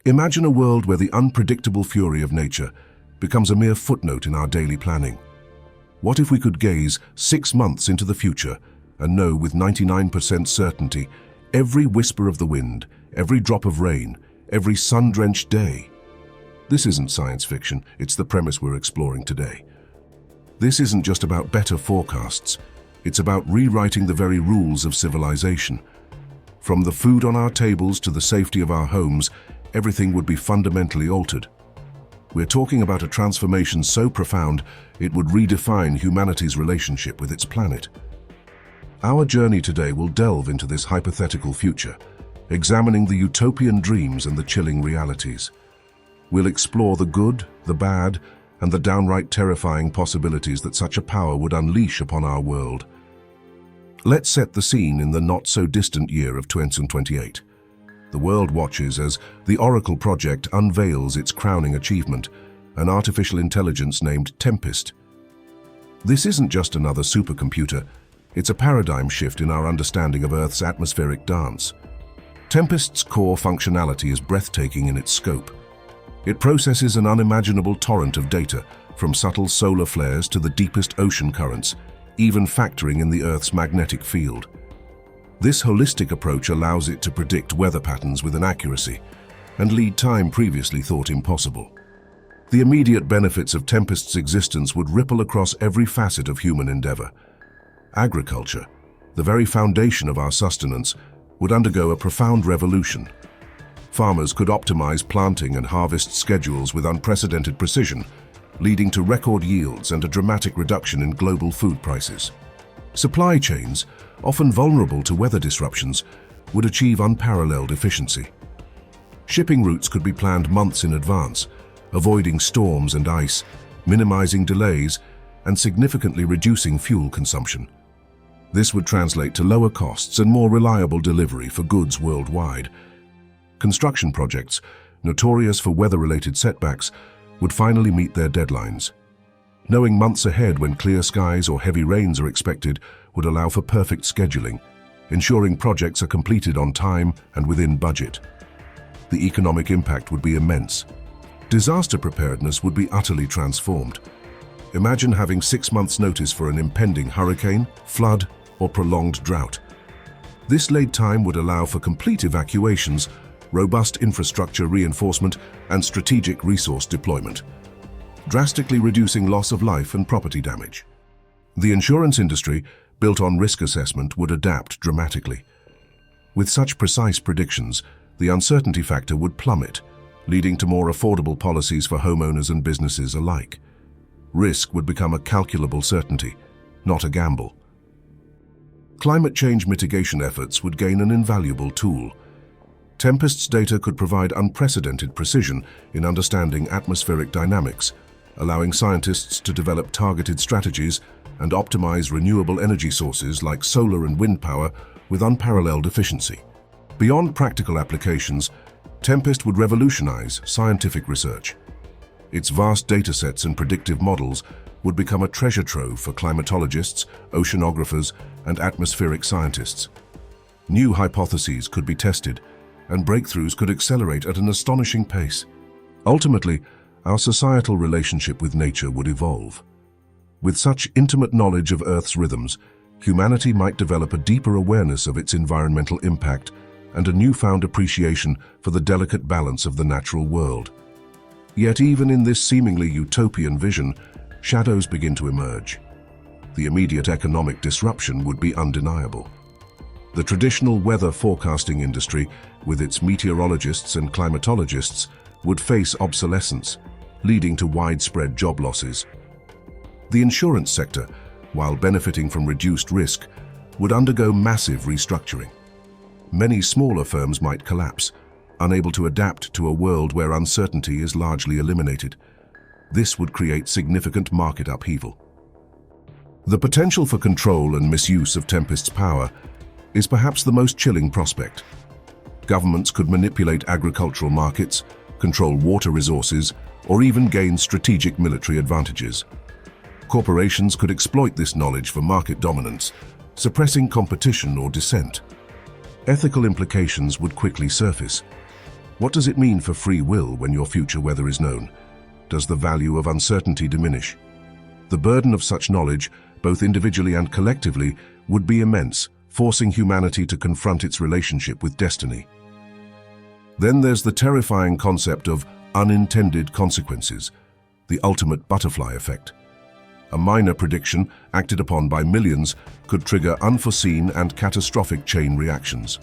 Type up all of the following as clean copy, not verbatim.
Imagine a world where the unpredictable fury of nature becomes a mere footnote in our daily planning. What if we could gaze 6 months into the future and know with 99% certainty every whisper of the wind, every drop of rain, every sun-drenched day? This isn't science fiction, it's the premise we're exploring today. This isn't just about better forecasts, it's about rewriting the very rules of civilization. From the food on our tables to the safety of our homes, everything would be fundamentally altered. We're talking about a transformation so profound it would redefine humanity's relationship with its planet. Our journey today will delve into this hypothetical future, examining the utopian dreams and the chilling realities. We'll explore the good, the bad, and the downright terrifying possibilities that such a power would unleash upon our world. Let's set the scene in the not-so-distant year of 2028. The world watches as the Oracle project unveils its crowning achievement, an artificial intelligence named Tempest. This isn't just another supercomputer, it's a paradigm shift in our understanding of Earth's atmospheric dance. Tempest's core functionality is breathtaking in its scope. It processes an unimaginable torrent of data, from subtle solar flares to the deepest ocean currents, even factoring in the Earth's magnetic field. This holistic approach allows it to predict weather patterns with an accuracy and lead time previously thought impossible. The immediate benefits of Tempest's existence would ripple across every facet of human endeavor. Agriculture, the very foundation of our sustenance, would undergo a profound revolution. Farmers could optimize planting and harvest schedules with unprecedented precision, leading to record yields and a dramatic reduction in global food prices. Supply chains, often vulnerable to weather disruptions, would achieve unparalleled efficiency. Shipping routes could be planned months in advance, avoiding storms and ice, minimizing delays, and significantly reducing fuel consumption. This would translate to lower costs and more reliable delivery for goods worldwide. Construction projects, notorious for weather-related setbacks, would finally meet their deadlines. Knowing months ahead when clear skies or heavy rains are expected would allow for perfect scheduling, ensuring projects are completed on time and within budget. The economic impact would be immense. Disaster preparedness would be utterly transformed. Imagine having 6 months' notice for an impending hurricane, flood, or prolonged drought. This lead time would allow for complete evacuations, robust infrastructure reinforcement, and strategic resource deployment, drastically reducing loss of life and property damage. The insurance industry, built on risk assessment, would adapt dramatically. With such precise predictions, the uncertainty factor would plummet, leading to more affordable policies for homeowners and businesses alike. Risk would become a calculable certainty, not a gamble. Climate change mitigation efforts would gain an invaluable tool. Tempest's data could provide unprecedented precision in understanding atmospheric dynamics, allowing scientists to develop targeted strategies and optimize renewable energy sources like solar and wind power with unparalleled efficiency. Beyond practical applications, Tempest would revolutionize scientific research. Its vast datasets and predictive models would become a treasure trove for climatologists, oceanographers, and atmospheric scientists. New hypotheses could be tested, and breakthroughs could accelerate at an astonishing pace. Ultimately, our societal relationship with nature would evolve. With such intimate knowledge of Earth's rhythms, humanity might develop a deeper awareness of its environmental impact and a newfound appreciation for the delicate balance of the natural world. Yet even in this seemingly utopian vision, shadows begin to emerge. The immediate economic disruption would be undeniable. The traditional weather forecasting industry, with its meteorologists and climatologists, would face obsolescence, leading to widespread job losses. The insurance sector, while benefiting from reduced risk, would undergo massive restructuring. Many smaller firms might collapse, unable to adapt to a world where uncertainty is largely eliminated. This would create significant market upheaval. The potential for control and misuse of Tempest's power is perhaps the most chilling prospect. Governments could manipulate agricultural markets, control water resources, or even gain strategic military advantages. Corporations could exploit this knowledge for market dominance, suppressing competition or dissent. Ethical implications would quickly surface. What does it mean for free will when your future weather is known? Does the value of uncertainty diminish? The burden of such knowledge, both individually and collectively, would be immense, forcing humanity to confront its relationship with destiny. Then there's the terrifying concept of unintended consequences, the ultimate butterfly effect. A minor prediction, acted upon by millions, could trigger unforeseen and catastrophic chain reactions.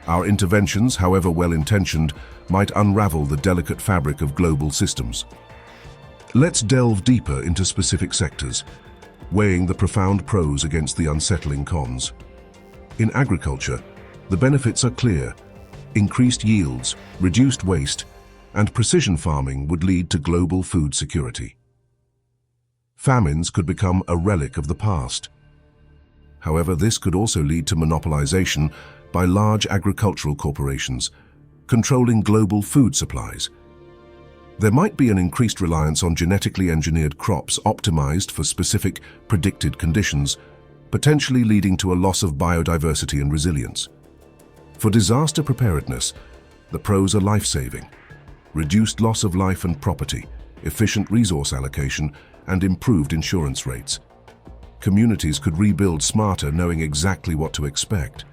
Our interventions, however well-intentioned, might unravel the delicate fabric of global systems. Let's delve deeper into specific sectors, weighing the profound pros against the unsettling cons. In agriculture, the benefits are clear. Increased yields, reduced waste, and precision farming would lead to global food security. Famines could become a relic of the past. However, this could also lead to monopolization by large agricultural corporations, controlling global food supplies. There might be an increased reliance on genetically engineered crops optimized for specific, predicted conditions, potentially leading to a loss of biodiversity and resilience. For disaster preparedness, the pros are life-saving: reduced loss of life and property, efficient resource allocation, and improved insurance rates. Communities could rebuild smarter, knowing exactly what to expect.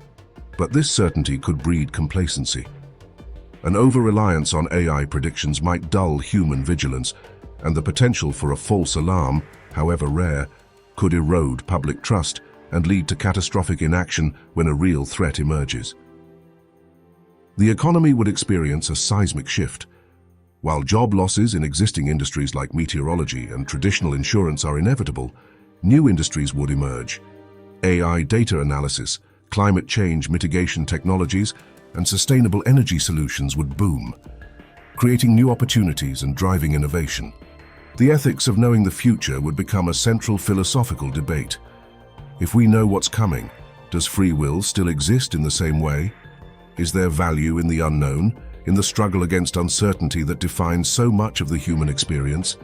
But this certainty could breed complacency. An over-reliance on AI predictions might dull human vigilance, and the potential for a false alarm, however rare, could erode public trust and lead to catastrophic inaction when a real threat emerges. The economy would experience a seismic shift. While job losses in existing industries like meteorology and traditional insurance are inevitable, new industries would emerge. AI data analysis, climate change mitigation technologies, and sustainable energy solutions would boom, creating new opportunities and driving innovation. The ethics of knowing the future would become a central philosophical debate. If we know what's coming, does free will still exist in the same way? Is there value in the unknown, in the struggle against uncertainty that defines so much of the human experience?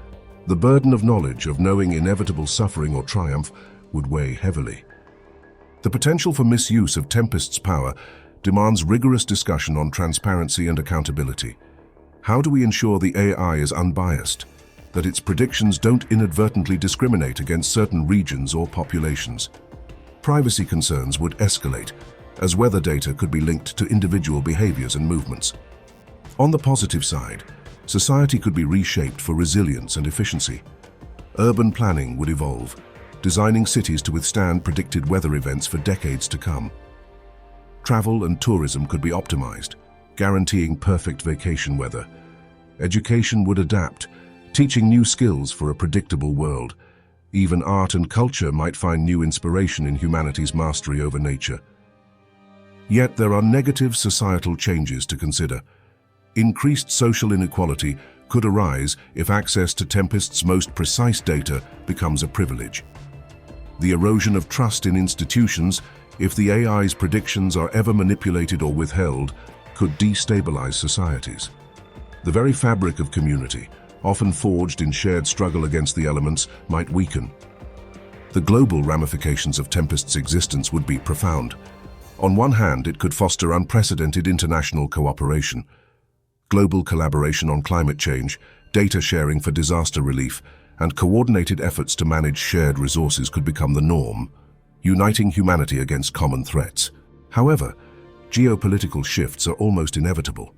The burden of knowledge, of knowing inevitable suffering or triumph, would weigh heavily. The potential for misuse of Tempest's power demands rigorous discussion on transparency and accountability. How do we ensure the AI is unbiased, that its predictions don't inadvertently discriminate against certain regions or populations? Privacy concerns would escalate, as weather data could be linked to individual behaviors and movements. On the positive side, society could be reshaped for resilience and efficiency. Urban planning would evolve, designing cities to withstand predicted weather events for decades to come. Travel and tourism could be optimized, guaranteeing perfect vacation weather. Education would adapt, teaching new skills for a predictable world. Even art and culture might find new inspiration in humanity's mastery over nature. Yet there are negative societal changes to consider. Increased social inequality could arise if access to Tempest's most precise data becomes a privilege. The erosion of trust in institutions, if the AI's predictions are ever manipulated or withheld, could destabilize societies. The very fabric of community, often forged in shared struggle against the elements, might weaken. The global ramifications of Tempest's existence would be profound. On one hand, it could foster unprecedented international cooperation. Global collaboration on climate change, data sharing for disaster relief, and coordinated efforts to manage shared resources could become the norm, uniting humanity against common threats. However, geopolitical shifts are almost inevitable.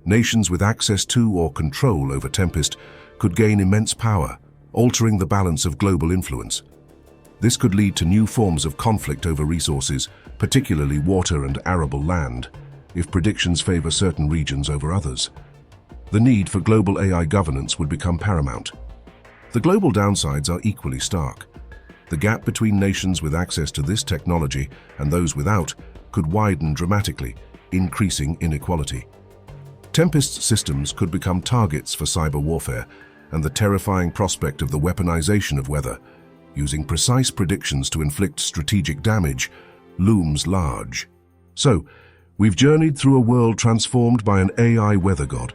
Nations with access to or control over Tempest could gain immense power, altering the balance of global influence. This could lead to new forms of conflict over resources, particularly water and arable land, if predictions favor certain regions over others. The need for global AI governance would become paramount. The global downsides are equally stark. The gap between nations with access to this technology and those without could widen dramatically, increasing inequality. Tempest systems could become targets for cyber warfare, and the terrifying prospect of the weaponization of weather, using precise predictions to inflict strategic damage, looms large. So, we've journeyed through a world transformed by an AI weather god,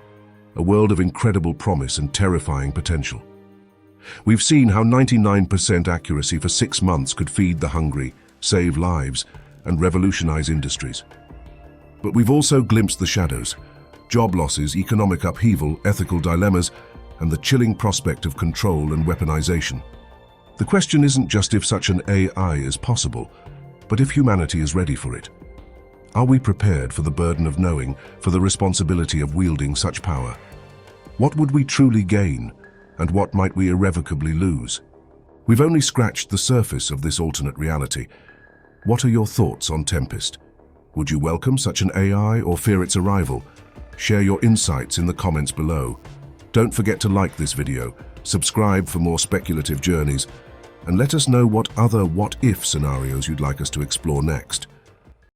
a world of incredible promise and terrifying potential. We've seen how 99% accuracy for 6 months could feed the hungry, save lives, and revolutionize industries. But we've also glimpsed the shadows. job losses, economic upheaval, ethical dilemmas, and the chilling prospect of control and weaponization. The question isn't just if such an AI is possible, but if humanity is ready for it. Are we prepared for the burden of knowing, for the responsibility of wielding such power? What would we truly gain, and what might we irrevocably lose? We've only scratched the surface of this alternate reality. What are your thoughts on Tempest? Would you welcome such an AI or fear its arrival? Share your insights in the comments below. Don't forget to like this video, subscribe for more speculative journeys, and let us know what other what-if scenarios you'd like us to explore next.